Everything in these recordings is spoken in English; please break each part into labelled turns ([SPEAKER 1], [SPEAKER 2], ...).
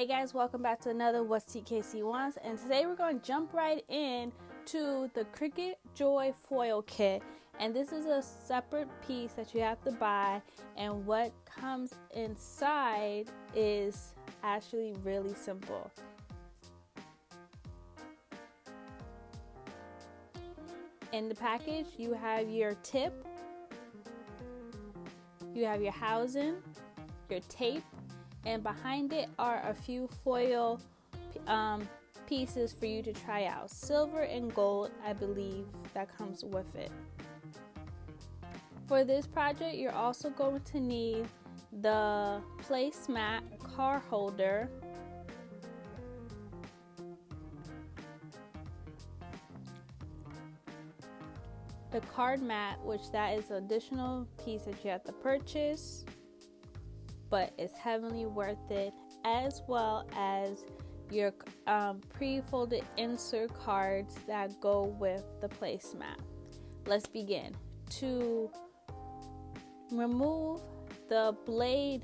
[SPEAKER 1] Hey guys, welcome back to another What's TKC Wants, and today we're going to jump right in to the Cricut Joy Foil Kit. And this is a separate piece that you have to buy, and what comes inside is actually really simple. In the package, you have your tip, you have your housing, your tape, and behind it are a few foil pieces for you to try out. Silver and gold, I believe, that comes with it. For this project, you're also going to need the placemat card holder, the card mat, which that is an additional piece that you have to purchase, but it's heavily worth it, as well as your pre-folded insert cards that go with the placemat. Let's begin. To remove the blade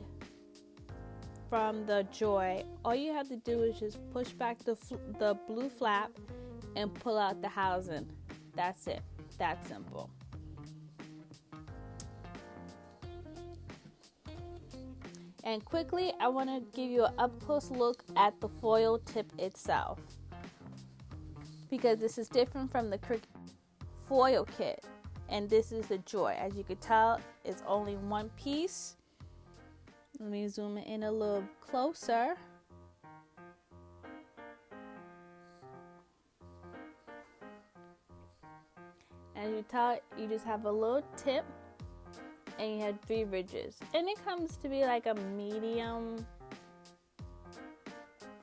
[SPEAKER 1] from the Joy, all you have to do is just push back the blue flap and pull out the housing. That's it. That's simple. And quickly, I want to give you an up-close look at the foil tip itself, because this is different from the Cricut Foil Kit, and this is the Joy. As you can tell, it's only one piece. Let me zoom in a little closer. As you tell, you just have a little tip, and you have 3 ridges, and it comes to be like a medium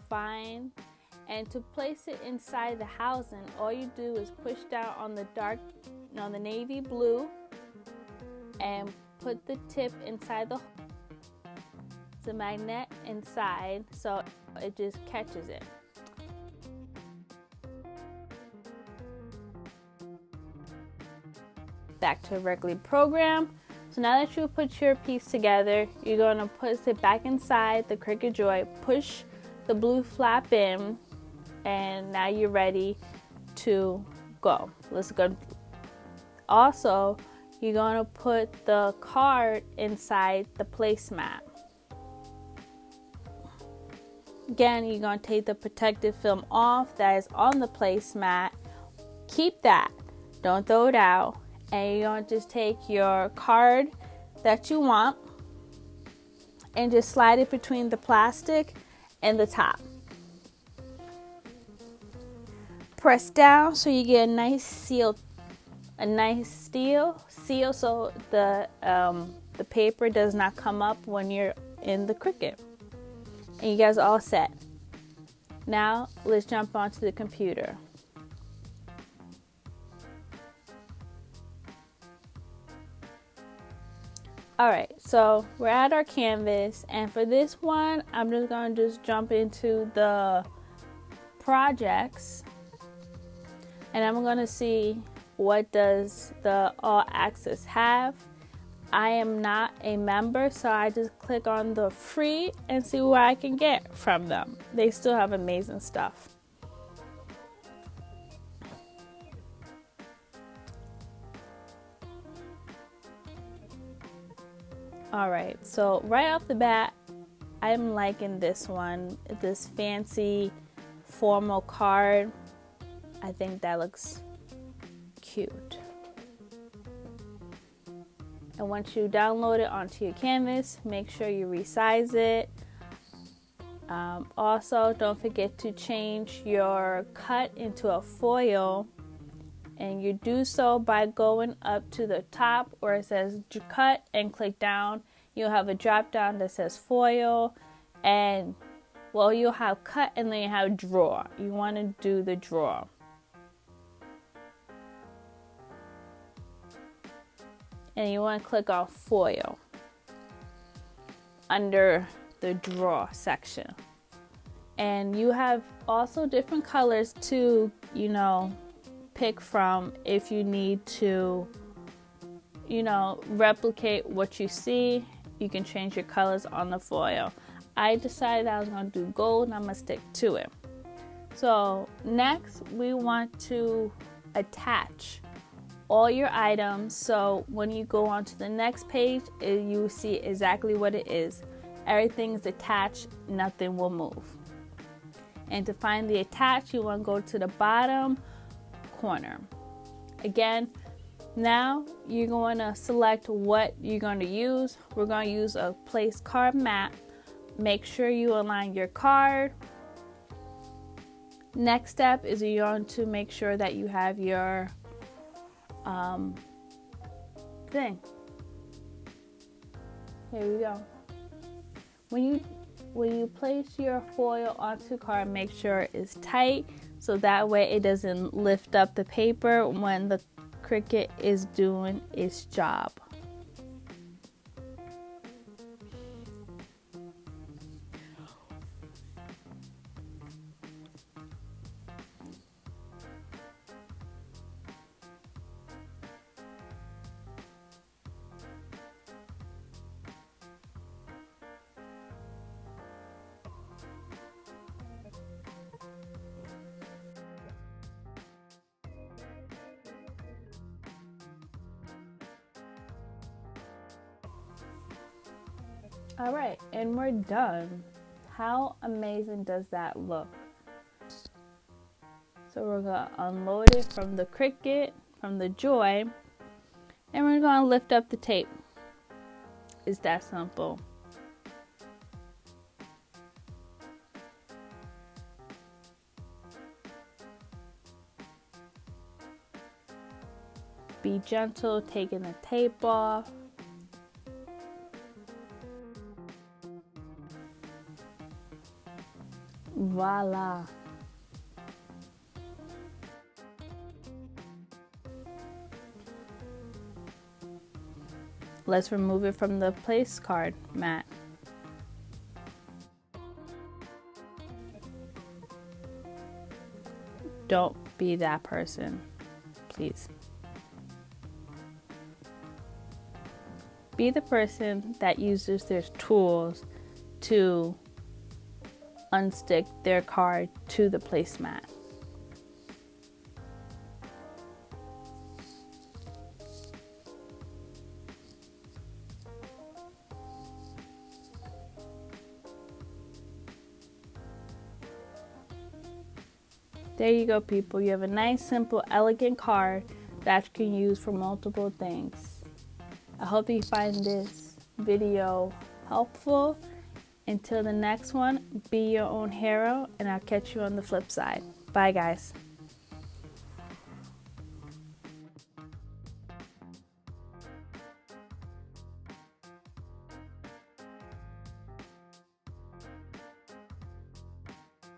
[SPEAKER 1] fine. And to place it inside the housing, all you do is push down on the navy blue and put the tip inside the magnet inside, so it just catches it. Back to a regular program. So now that you put your piece together, you're going to put it back inside the Cricut Joy, push the blue flap in, and now you're ready to go. Let's go. Also, you're going to put the card inside the placemat. Again, you're going to take the protective film off that is on the placemat. Keep that. Don't throw it out. And you're going to just take your card that you want and just slide it between the plastic and the top. Press down so you get a nice seal, so the paper does not come up when you're in the Cricut. And you guys are all set. Now let's jump onto the computer. Alright, so we're at our canvas, and for this one, I'm just going to jump into the projects, and I'm going to see what does the all access have. I am not a member, so I just click on the free and see what I can get from them. They still have amazing stuff. Alright, so right off the bat, I'm liking this one, this fancy formal card. I think that looks cute. And once you download it onto your canvas, make sure you resize it. Also, don't forget to change your cut into a foil. And you do so by going up to the top where it says cut and click down. You'll have a drop down that says foil, and well, you'll have cut and then you have draw. You want to do the draw. And you want to click on foil under the draw section. And you have also different colors to, pick from if you need to, replicate what you see. You can change your colors on the foil. I decided I was going to do gold and I'm going to stick to it. So next we want to attach all your items, so when you go on to the next page, you see exactly what it is. Everything's attached, nothing will move. And to find the attach, you want to go to the bottom corner. Again, now you're going to select what you're going to use. We're going to use a place card mat. Make sure you align your card. Next step is you're going to make sure that you have your thing. Here we go. When you place your foil onto card, make sure it's tight so that way it doesn't lift up the paper when the Cricut is doing its job. All right, and we're done. How amazing does that look? So we're gonna unload it from the Cricut, from the Joy, and we're gonna lift up the tape. It's that simple. Be gentle taking the tape off. Voila. Let's remove it from the place card mat. Don't be that person, please. Be the person that uses their tools to unstick their card to the placemat. There you go, people. You have a nice, simple, elegant card that you can use for multiple things. I hope you find this video helpful. Until the next one, be your own hero, and I'll catch you on the flip side. Bye, guys.